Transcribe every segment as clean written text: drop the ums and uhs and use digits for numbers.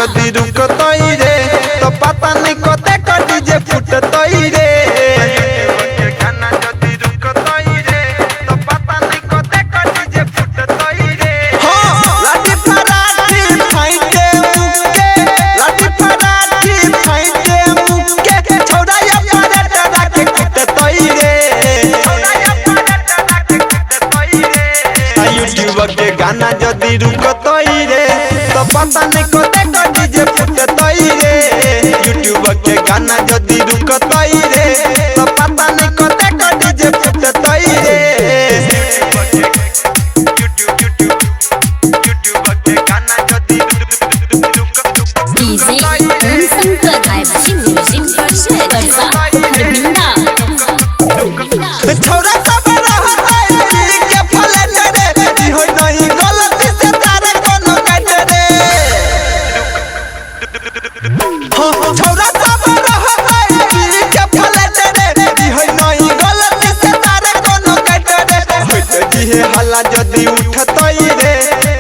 जदी रुकतई रे तो पता नहीं कते कटी जे फुटतई रे गाना जदी रुकतई रे तो पता नहीं कते कटी जे फुटतई रे हां लाठी फराठी फाइटे मुके लाठी फराठी फाइटे मुके छोड़ा या परेटा राखे कुटतई रे छोड़ा या परेटा राखे कुटतई रे यूट्यूब के गाना जदी रुकतई रे तो पता नहीं कते कटी जे फुटतई रे यूट्यूब के गाना जदी रुकतई रे तो पता नहीं कते कटी जे फुटतई रे यूट्यूब के गाना जदी डीजे ओम शंकर आईबी म्यूजिक वर्सेस हरबिंदा छोरा सब रहतई के फलट रे ई होई नहीं गलती से तारे कोनो काट रे छोरा सब रहतई के फलट रे ई होई नहीं गलती से तारे कोनो काट रे होइत जी हल्ला जदी उठतई रे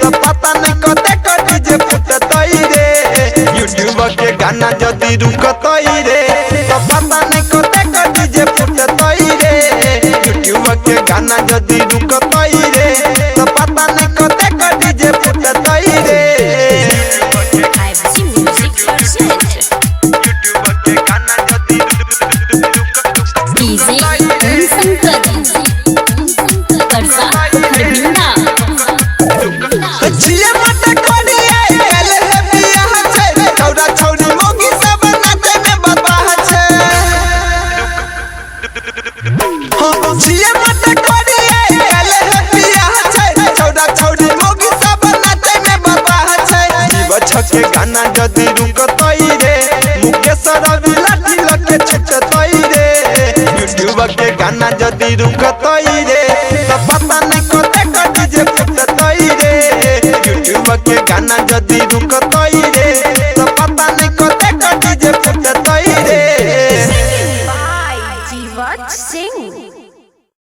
तो पता नहीं कते कटी जे फुटतई रे यूट्यूब के गाना जदी रुकतई रे तो पता नहीं कते कटी जे फुटतई रे यूट्यूब के गाना जदी रुकतई रे तो पता नहीं कते कटी जे फुटतई रे आईबी म्यूजिक वर्सेस यूट्यूब के गाना जदी डीजे ओम शंकर वर्सेस हरबिंदा छिए मत कोडिए गेल है बियाह छै छौरा छौरी मोगी सब नाचे में बबाह छै छिए मत कोडिए गेल है बियाह छै छौरा छौरी मोगी सब नाचे में बबाह छै जीव छके गाना जदी रुकतई रे मुकेश रवि लाठी लके छुटतई रे यूट्यूब के गाना जदी रुकतई